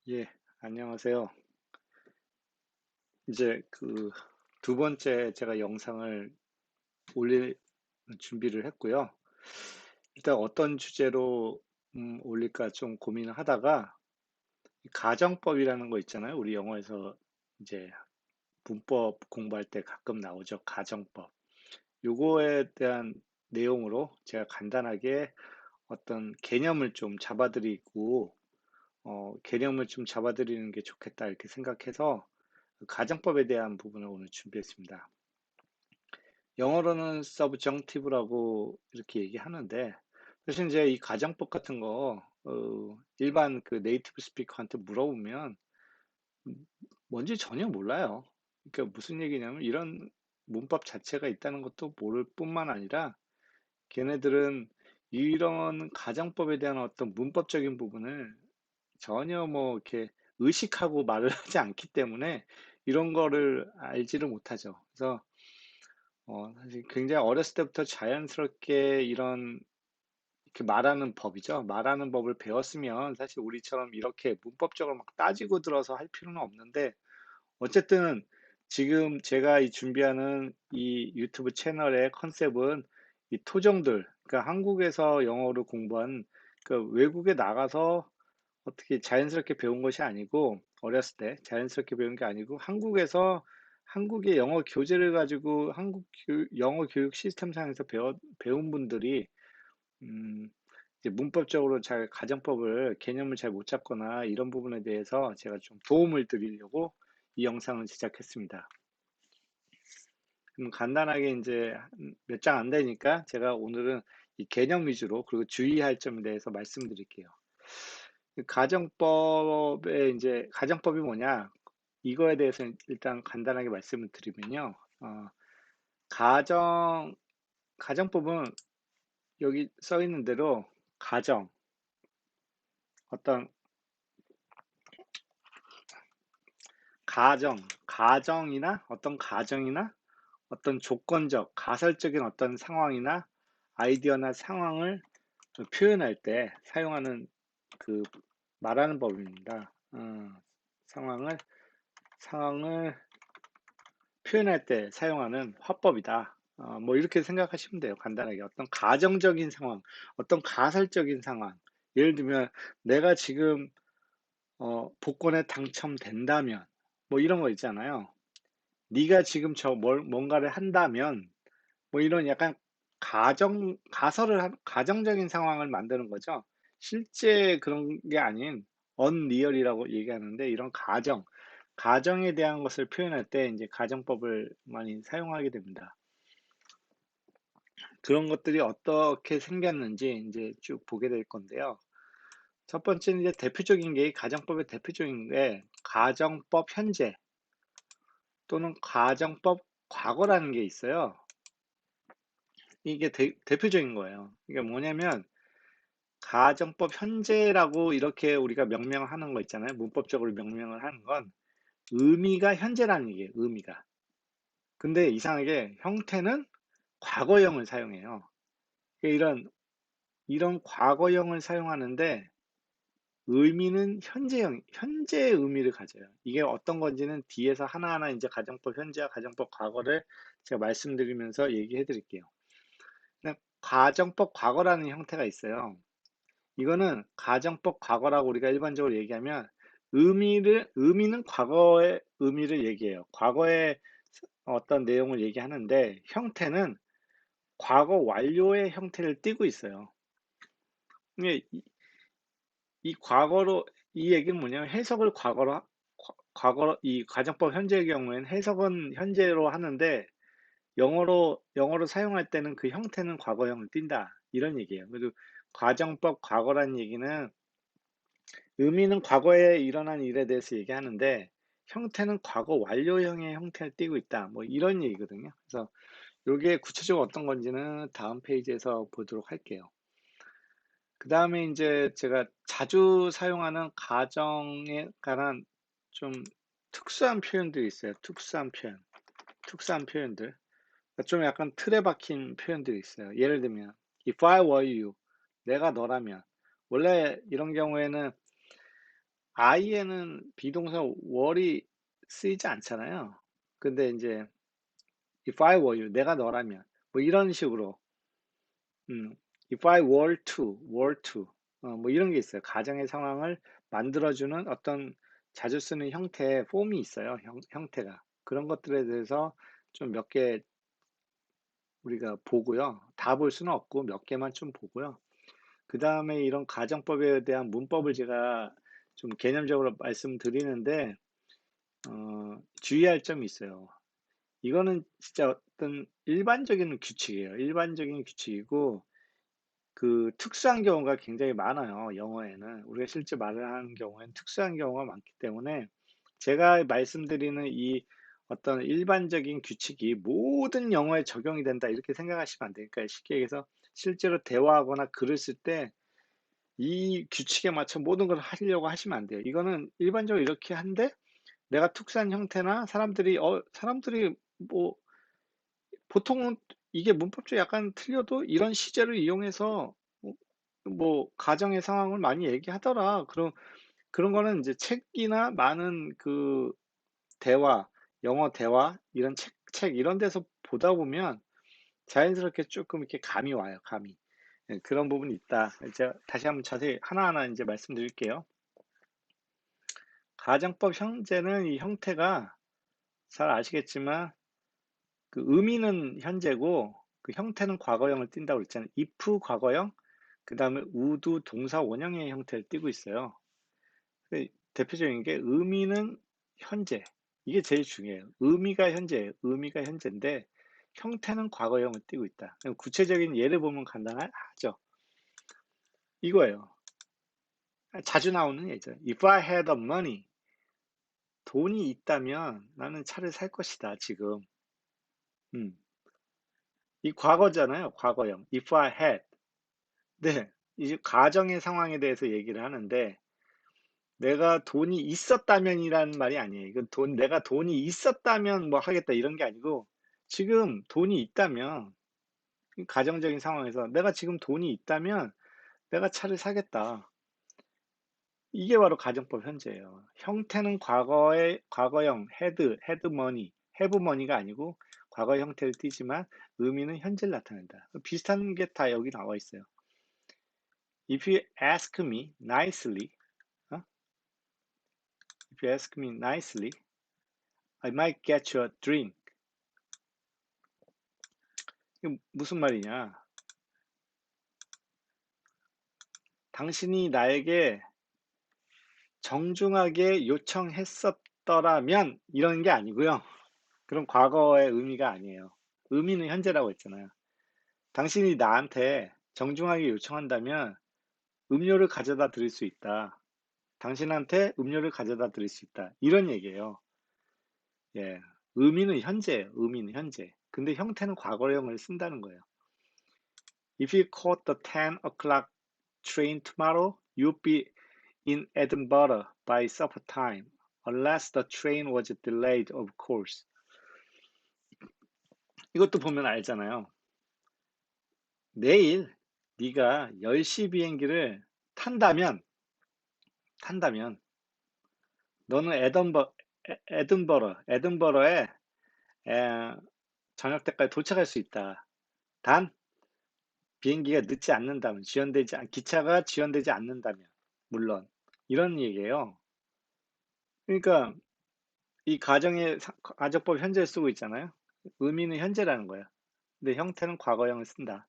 예, 안녕하세요. 이제 두 번째 제가 영상을 올릴 준비를 했고요. 일단 어떤 주제로 올릴까 좀 고민을 하다가 이 가정법이라는 거 있잖아요. 우리 영어에서 이제 문법 공부할 때 가끔 나오죠. 가정법. 요거에 대한 내용으로 제가 간단하게 어떤 개념을 좀 잡아드리고 개념을 좀 잡아드리는 게 좋겠다 이렇게 생각해서 그 가정법에 대한 부분을 오늘 준비했습니다. 영어로는 subjunctive라고 이렇게 얘기하는데, 사실 이제 이 가정법 같은 거, 일반 그 네이티브 스피커한테 물어보면 뭔지 전혀 몰라요. 그러니까 무슨 얘기냐면 이런 문법 자체가 있다는 것도 모를 뿐만 아니라 걔네들은 이런 가정법에 대한 어떤 문법적인 부분을 전혀 뭐 이렇게 의식하고 말을 하지 않기 때문에 이런 거를 알지를 못하죠. 그래서 사실 굉장히 어렸을 때부터 자연스럽게 이런 이렇게 말하는 법이죠. 말하는 법을 배웠으면 사실 우리처럼 이렇게 문법적으로 막 따지고 들어서 할 필요는 없는데, 어쨌든 지금 제가 이 준비하는 이 유튜브 채널의 컨셉은 이 토종들, 그러니까 한국에서 영어를 공부한, 그 외국에 나가서 어떻게 자연스럽게 배운 것이 아니고, 어렸을 때 자연스럽게 배운 게 아니고, 한국의 영어 교재를 가지고 영어 교육 시스템상에서 배운 분들이, 음, 이제 문법적으로 잘 가정법을, 개념을 잘 못 잡거나 이런 부분에 대해서 제가 좀 도움을 드리려고 이 영상을 제작했습니다. 그럼 간단하게 이제 몇 장 안 되니까 제가 오늘은 이 개념 위주로, 그리고 주의할 점에 대해서 말씀드릴게요. 가정법이 뭐냐? 이거에 대해서 일단 간단하게 말씀을 드리면요. 가정, 가정법은 여기 써 있는 대로 가정, 어떤 가정이나 어떤 조건적, 가설적인 어떤 상황이나 아이디어나 상황을 표현할 때 사용하는 그 말하는 법입니다. 상황을, 상황을 표현할 때 사용하는 화법이다. 뭐 이렇게 생각하시면 돼요. 간단하게 어떤 가정적인 상황, 어떤 가설적인 상황. 예를 들면 내가 지금 복권에 당첨된다면, 뭐 이런 거 있잖아요. 네가 지금 뭔가를 한다면, 뭐 이런 약간 가정적인 상황을 만드는 거죠. 실제 그런 게 아닌 언리얼이라고 얘기하는데, 이런 가정에 대한 것을 표현할 때 이제 가정법을 많이 사용하게 됩니다. 그런 것들이 어떻게 생겼는지 이제 쭉 보게 될 건데요. 첫 번째는 이제 대표적인 게, 가정법의 대표적인 게 가정법 현재 또는 가정법 과거라는 게 있어요. 이게 대표적인 거예요. 이게 뭐냐면 가정법 현재라고 이렇게 우리가 명명하는 거 있잖아요. 문법적으로 명명을 하는 건 의미가 현재라는 얘기예요. 의미가. 근데 이상하게 형태는 과거형을 사용해요. 그러니까 이런 과거형을 사용하는데 의미는 현재의 의미를 가져요. 이게 어떤 건지는 뒤에서 하나하나 이제 가정법 현재와 가정법 과거를 제가 말씀드리면서 얘기해 드릴게요. 가정법 과거라는 형태가 있어요. 이거는 가정법 과거라고 우리가 일반적으로 얘기하면 의미는 과거의 의미를 얘기해요. 과거의 어떤 내용을 얘기하는데 형태는 과거 완료의 형태를 띠고 있어요. 근데 이 얘기는 뭐냐면 해석을 이 가정법 현재의 경우에는 해석은 현재로 하는데 영어로 사용할 때는 그 형태는 과거형을 띈다. 이런 얘기예요. 그래서 가정법 과거라는 얘기는 의미는 과거에 일어난 일에 대해서 얘기하는데 형태는 과거 완료형의 형태를 띠고 있다. 뭐 이런 얘기거든요. 그래서 이게 구체적으로 어떤 건지는 다음 페이지에서 보도록 할게요. 그 다음에 이제 제가 자주 사용하는 가정에 관한 좀 특수한 표현들이 있어요. 특수한 표현들. 그러니까 좀 약간 틀에 박힌 표현들이 있어요. 예를 들면 If I were you, 내가 너라면. 원래 이런 경우에는, I에는 비동사 were이 쓰이지 않잖아요. 근데 이제 if I were you, 내가 너라면 뭐 이런 식으로 if I were to 뭐 이런 게 있어요. 가정의 상황을 만들어주는 어떤 자주 쓰는 형태의 폼이 있어요. 형태가 그런 것들에 대해서 좀 몇 개 우리가 보고요. 다 볼 수는 없고 몇 개만 좀 보고요. 그 다음에 이런 가정법에 대한 문법을 제가 좀 개념적으로 말씀드리는데 주의할 점이 있어요. 이거는 진짜 어떤 일반적인 규칙이에요. 일반적인 규칙이고 그 특수한 경우가 굉장히 많아요. 영어에는 우리가 실제 말을 하는 경우에는 특수한 경우가 많기 때문에 제가 말씀드리는 이 어떤 일반적인 규칙이 모든 영어에 적용이 된다 이렇게 생각하시면 안 돼요. 그러니까 쉽게 얘기해서 실제로 대화하거나 글을 쓸 때 이 규칙에 맞춰 모든 걸 하려고 하시면 안 돼요. 이거는 일반적으로 이렇게 한데 내가 특수한 형태나 사람들이 뭐 보통은 이게 문법적으로 약간 틀려도 이런 시제를 이용해서 뭐 가정의 상황을 많이 얘기하더라. 그런 거는 이제 책이나 많은 그 대화, 영어 대화 이런 책 이런 데서 보다 보면 자연스럽게 조금 이렇게 감이 와요. 감이. 예, 그런 부분이 있다. 제가 다시 한번 자세히 하나하나 이제 말씀드릴게요. 가정법 형제는 이 형태가 잘 아시겠지만 그 의미는 현재고 그 형태는 과거형을 띈다고 그랬잖아요. if 과거형, 그 다음에 would 동사 원형의 형태를 띠고 있어요. 대표적인 게 의미는 현재. 이게 제일 중요해요. 의미가 현재예요. 의미가 현재인데 형태는 과거형을 띠고 있다. 구체적인 예를 보면 간단하죠. 이거예요. 자주 나오는 예죠. If I had the money, 돈이 있다면 나는 차를 살 것이다. 지금. 음. 이 과거잖아요. 과거형. If I had. 네. 이제 가정의 상황에 대해서 얘기를 하는데 내가 돈이 있었다면이라는 말이 아니에요. 이건 내가 돈이 있었다면 뭐 하겠다 이런 게 아니고 지금 돈이 있다면 가정적인 상황에서 내가 지금 돈이 있다면 내가 차를 사겠다. 이게 바로 가정법 현재예요. 형태는 과거형 had money, have money가 아니고 과거 형태를 띠지만 의미는 현재를 나타낸다. 비슷한 게 다 여기 나와 있어요. If you ask me nicely, 어? If you ask me nicely, I might get you a drink. 이게 무슨 말이냐? 당신이 나에게 정중하게 요청했었더라면 이런 게 아니고요. 그런 과거의 의미가 아니에요. 의미는 현재라고 했잖아요. 당신이 나한테 정중하게 요청한다면 음료를 가져다 드릴 수 있다. 당신한테 음료를 가져다 드릴 수 있다. 이런 얘기예요. 예. 의미는 현재예요. 의미는 현재. 근데 형태는 과거형을 쓴다는 거예요. If you caught the 10 o'clock train tomorrow, you'll be in Edinburgh by supper time, unless the train was delayed, of course. 이것도 보면 알잖아요. 내일 네가 10시 비행기를 탄다면 너는 에든버러에 저녁 때까지 도착할 수 있다. 단 비행기가 늦지 않는다면, 기차가 지연되지 않는다면, 물론 이런 얘기예요. 그러니까 이 가정법 현재를 쓰고 있잖아요. 의미는 현재라는 거예요. 근데 형태는 과거형을 쓴다.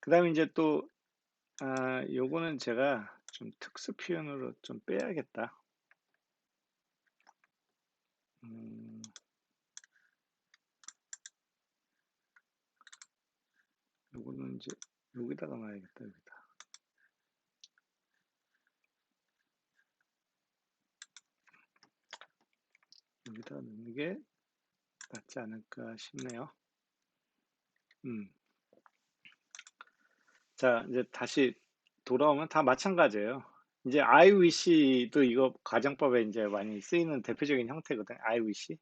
그 다음에 이제 또 요거는 제가 좀 특수 표현으로 좀 빼야겠다. 요거는 이제 여기다가 놔야겠다. 여기다 넣는 게 낫지 않을까 싶네요. 자, 이제 다시 돌아오면 다 마찬가지예요. 이제 I wish도 이거 가정법에 이제 많이 쓰이는 대표적인 형태거든. I wish.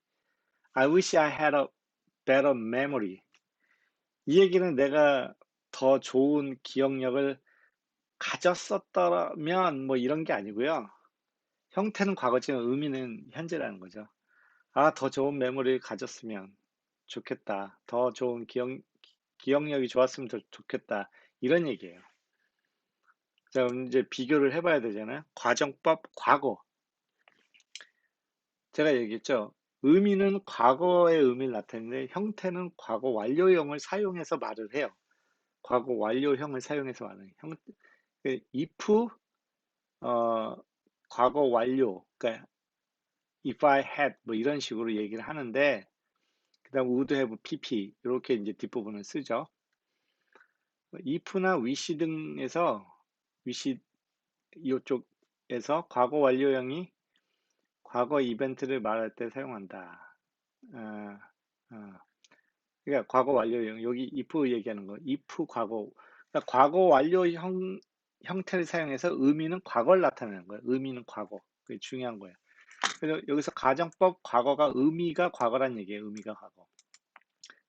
I wish I had a better memory. 이 얘기는 내가 더 좋은 기억력을 가졌었더라면 뭐 이런 게 아니고요. 형태는 과거지만 의미는 현재라는 거죠. 아, 더 좋은 메모리를 가졌으면 좋겠다. 더 좋은 기억력이 좋았으면 더 좋겠다. 이런 얘기예요. 자, 그럼 이제 비교를 해봐야 되잖아요. 과정법, 과거. 제가 얘기했죠. 의미는 과거의 의미를 나타내는데 형태는 과거 완료형을 사용해서 말을 해요. 과거 완료형을 사용해서 말을 해요. if, 어, 과거 완료, 그러니까 if I had 뭐 이런 식으로 얘기를 하는데, 그다음 would have pp 이렇게 이제 뒷부분을 쓰죠. if나 wish 등에서 wish 이쪽에서 과거 완료형이 과거 이벤트를 말할 때 사용한다. 어, 어. 그러니까 과거 완료형 여기 if 얘기하는 거 if 과거, 그러니까 과거 완료형 형태를 사용해서 의미는 과거를 나타내는 거예요. 의미는 과거. 그게 중요한 거예요. 그래서 여기서 가정법 과거가 의미가 과거란 얘기예요. 의미가 과거.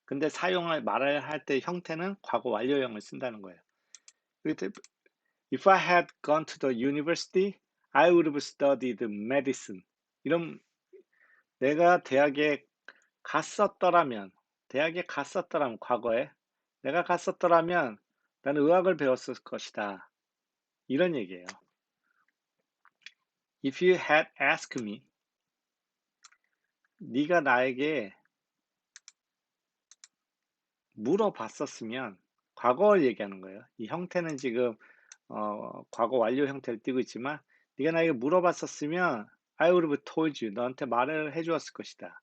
근데 사용할 말을 할 때 형태는 과거 완료형을 쓴다는 거예요. If I had gone to the university, I would have studied medicine. 이런 내가 대학에 갔었더라면 과거에 내가 갔었더라면 나는 의학을 배웠을 것이다. 이런 얘기예요. If you had asked me, 네가 나에게 물어봤었으면 과거를 얘기하는 거예요. 이 형태는 지금 과거 완료 형태를 띠고 있지만 네가 나에게 물어봤었으면 I would have told you. 너한테 말을 해주었을 것이다.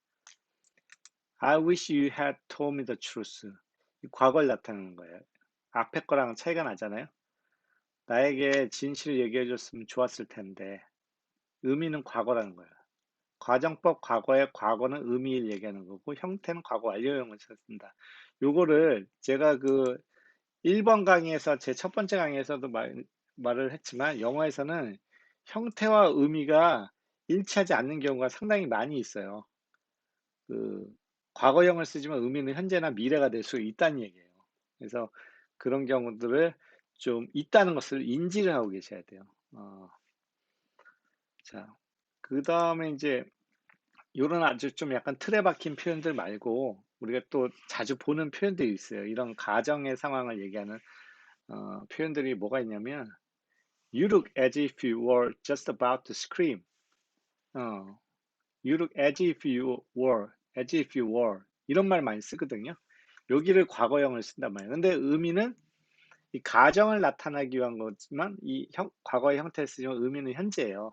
I wish you had told me the truth. 이 과거를 나타내는 거예요. 앞에 거랑 차이가 나잖아요. 나에게 진실을 얘기해 줬으면 좋았을 텐데 의미는 과거라는 거예요. 과정법 과거의 과거는 의미를 얘기하는 거고 형태는 과거 완료형을 쓴다. 요거를 제가 그 1번 강의에서 제 첫 번째 강의에서도 말을 했지만 영어에서는 형태와 의미가 일치하지 않는 경우가 상당히 많이 있어요. 그 과거형을 쓰지만 의미는 현재나 미래가 될 수 있다는 얘기예요. 그래서 그런 경우들을 좀 있다는 것을 인지를 하고 계셔야 돼요. 자, 그 다음에 이제 요런 아주 좀 약간 틀에 박힌 표현들 말고 우리가 또 자주 보는 표현들이 있어요. 이런 가정의 상황을 얘기하는 표현들이 뭐가 있냐면 You look as if you were just about to scream. 어, You look as if you were 이런 말 많이 쓰거든요. 여기를 과거형을 쓴단 말이에요. 근데 의미는 이 가정을 나타내기 위한 거지만 과거의 형태를 쓰지만 의미는 현재예요.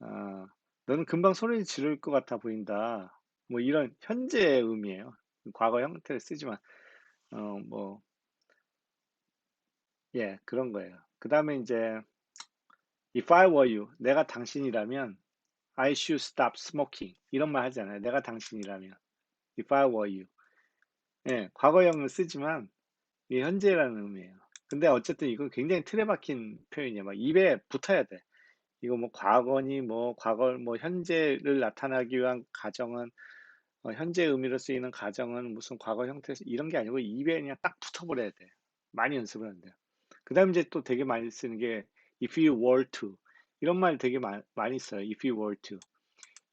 어, 너는 금방 소리 지를 것 같아 보인다. 뭐 이런 현재의 의미예요. 과거 형태를 쓰지만 뭐 예, 그런 거예요. 그 다음에 이제 If I were you, 내가 당신이라면 I should stop smoking. 이런 말 하잖아요. 내가 당신이라면 If I were you. 예, 과거형을 쓰지만 이게 현재라는 의미예요. 근데 어쨌든 이건 굉장히 틀에 박힌 표현이에요. 막 입에 붙어야 돼. 이거 뭐 과거니 뭐 과거 뭐 현재를 나타나기 위한 가정은 현재 의미로 쓰이는 가정은 무슨 과거 형태에서 이런 게 아니고 입에 그냥 딱 붙어버려야 돼. 많이 연습을 하는데. 그 다음 이제 또 되게 많이 쓰는 게 if you were to 이런 말 되게 많이 써요. if you were to.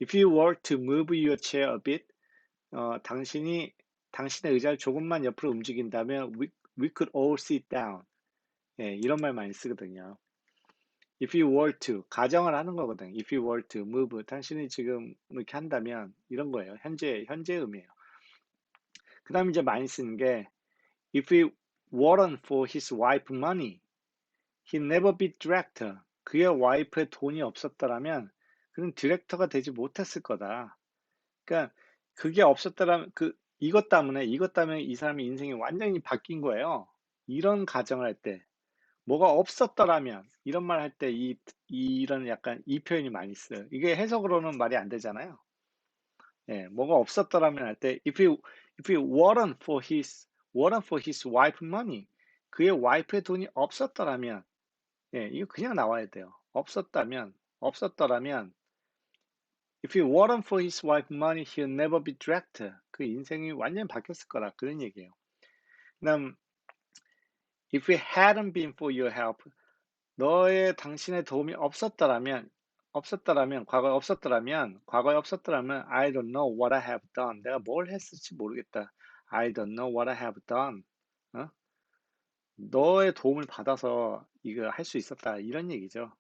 If you were to move your chair a bit, 당신의 의자를 조금만 옆으로 움직인다면 we could all sit down. 예, 이런 말 많이 쓰거든요. If you were to, 가정을 하는 거거든. If you were to move, 당신이 지금 이렇게 한다면 이런 거예요. 현재 의미예요. 그 다음에 이제 많이 쓰는 게 If it weren't for his wife money, he'd never be director. 그의 와이프의 돈이 없었더라면 그는 디렉터가 되지 못했을 거다. 그러니까 그게 없었더라면 이것 때문에 이 사람의 인생이 완전히 바뀐 거예요. 이런 가정을 할 때. 뭐가 없었더라면 이런 말 할 때 이런 약간 이 표현이 많이 써요. 이게 해석으로는 말이 안 되잖아요. 예, 뭐가 없었더라면 할 때 if it weren't for his wife money, 그의 와이프의 돈이 없었더라면, 예, 이거 그냥 나와야 돼요. 없었더라면 if it weren't for his wife money, he'll never be director. 그 인생이 완전히 바뀌었을 거라 그런 얘기예요. 그다음 if it hadn't been for your help, 당신의 도움이 없었더라면 과거에 없었더라면 I don't know what I have done. 내가 뭘 했을지 모르겠다. I don't know what I have done. 어? 너의 도움을 받아서 이거 할 수 있었다. 이런 얘기죠.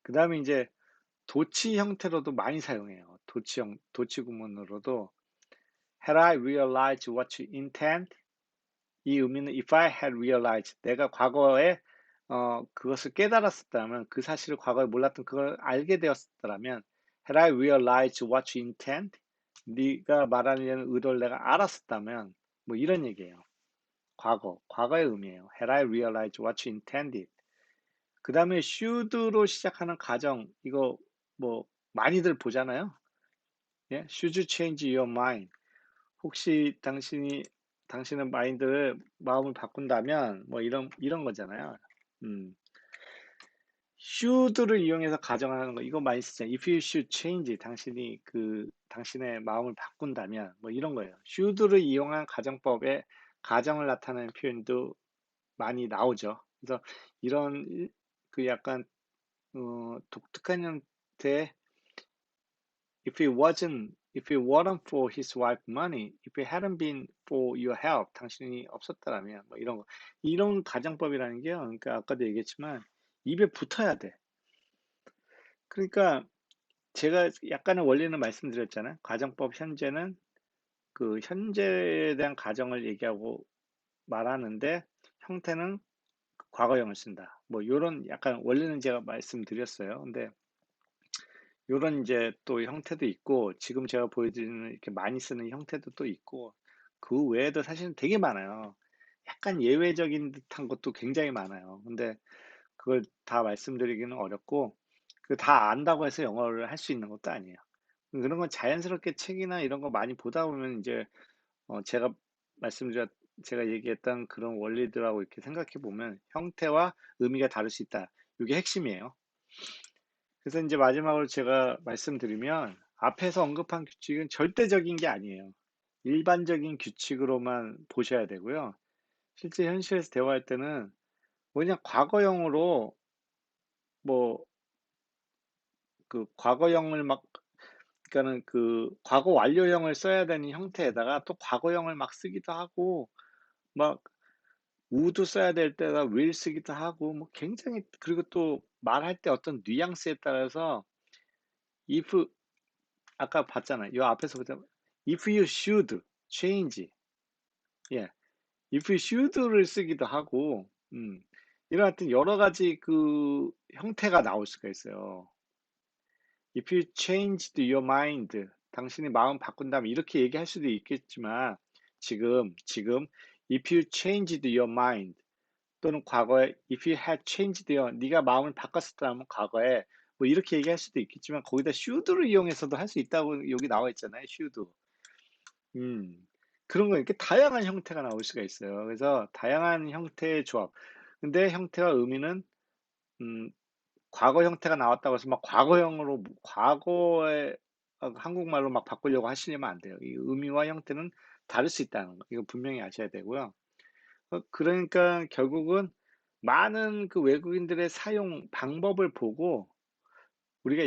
그다음에 이제 도치 형태로도 많이 사용해요. 도치 구문으로도 had I realized what you intend? 이 의미는 if I had realized 내가 과거에 그것을 깨달았었다면 그 사실을 과거에 몰랐던 그걸 알게 되었더라면 had I realized what you intend? 네가 말하려는 의도를 내가 알았었다면 뭐 이런 얘기예요. 과거의 의미예요. had I realized what you intended. 그 다음에 should로 시작하는 가정 이거 뭐 많이들 보잖아요. 예? Should you change your mind? 혹시 당신의 마음을 바꾼다면 뭐 이런 거잖아요. 음. should를 이용해서 가정하는 거 이거 많이 쓰잖아요. If you should change 당신의 마음을 바꾼다면 뭐 이런 거예요. should를 이용한 가정법에 가정을 나타내는 표현도 많이 나오죠. 그래서 이런 약간 독특한 형태의 if it weren't for his wife money, if it hadn't been for your help, 당신이 없었더라면, 뭐 이런 가정법이라는 게요. 그러니까 아까도 얘기했지만, 입에 붙어야 돼. 그러니까 제가 약간의 원리는 말씀드렸잖아요. 가정법 현재는 그 현재에 대한 가정을 얘기하고 말하는데, 형태는 과거형을 쓴다. 뭐, 요런 약간 원리는 제가 말씀드렸어요. 근데 요런 이제 또 형태도 있고 지금 제가 보여드리는 이렇게 많이 쓰는 형태도 또 있고 그 외에도 사실은 되게 많아요. 약간 예외적인 듯한 것도 굉장히 많아요. 근데 그걸 다 말씀드리기는 어렵고 그 다 안다고 해서 영어를 할 수 있는 것도 아니에요. 그런 건 자연스럽게 책이나 이런 거 많이 보다 보면 이제 제가 말씀드렸 제가 얘기했던 그런 원리들하고 이렇게 생각해 보면 형태와 의미가 다를 수 있다. 이게 핵심이에요. 그래서 이제 마지막으로 제가 말씀드리면 앞에서 언급한 규칙은 절대적인 게 아니에요. 일반적인 규칙으로만 보셔야 되고요. 실제 현실에서 대화할 때는 그냥 과거형으로 뭐 과거형을 그러니까는 과거 완료형을 써야 되는 형태에다가 또 과거형을 막 쓰기도 하고 막 would 써야 될 때가 will 쓰기도 하고 뭐 굉장히 그리고 또 말할 때 어떤 뉘앙스에 따라서 if 아까 봤잖아요. 요 앞에서부터 if you should change, 예, if you should를 쓰기도 하고, 이런 하여튼 여러 가지 형태가 나올 수가 있어요. If you changed your mind, 당신이 마음 바꾼다면 이렇게 얘기할 수도 있겠지만 지금 if you changed your mind 또는 과거에 if you had changed 네가 마음을 바꿨었다면 과거에 뭐 이렇게 얘기할 수도 있겠지만 거기다 should를 이용해서도 할 수 있다고 여기 나와 있잖아요. should. 음, 그런 거 이렇게 다양한 형태가 나올 수가 있어요. 그래서 다양한 형태의 조합. 근데 형태와 의미는 음, 과거 형태가 나왔다고 해서 막 과거의 한국말로 막 바꾸려고 하시려면 안 돼요. 이 의미와 형태는 다를 수 있다는 거. 이거 분명히 아셔야 되고요. 그러니까 결국은 많은 외국인들의 사용 방법을 보고 우리가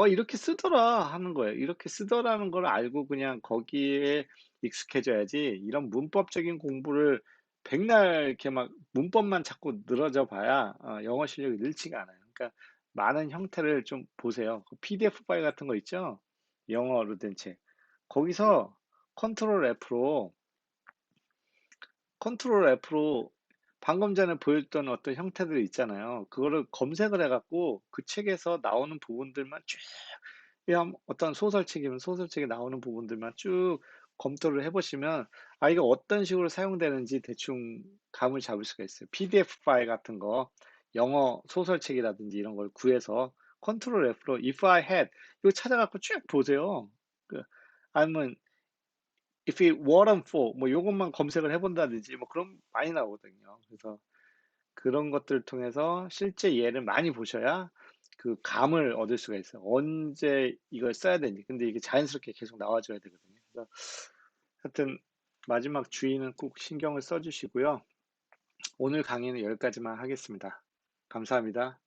이렇게 쓰더라 하는 거예요. 이렇게 쓰더라는 걸 알고 그냥 거기에 익숙해져야지 이런 문법적인 공부를 백날 이렇게 막 문법만 자꾸 늘어져 봐야 영어 실력이 늘지가 않아요. 그러니까 많은 형태를 좀 보세요. PDF 파일 같은 거 있죠? 영어로 된 책. 거기서 컨트롤 F로 컨트롤 F로 방금 전에 보였던 어떤 형태들 있잖아요. 그거를 검색을 해갖고 그 책에서 나오는 부분들만 쭉, 그냥 어떤 소설책이면 소설책에 나오는 부분들만 쭉 검토를 해보시면, 이거 어떤 식으로 사용되는지 대충 감을 잡을 수가 있어요. PDF 파일 같은 거, 영어 소설책이라든지 이런 걸 구해서 컨트롤 F로 if I had, 이거 찾아갖고 쭉 보세요. 아니면 if it weren't for 뭐 요것만 검색을 해본다든지 뭐 그런 많이 나오거든요. 그래서 그런 것들을 통해서 실제 예를 많이 보셔야 그 감을 얻을 수가 있어요. 언제 이걸 써야 되는지. 근데 이게 자연스럽게 계속 나와줘야 되거든요. 그래서 하여튼 마지막 주의는 꼭 신경을 써주시고요. 오늘 강의는 여기까지만 하겠습니다. 감사합니다.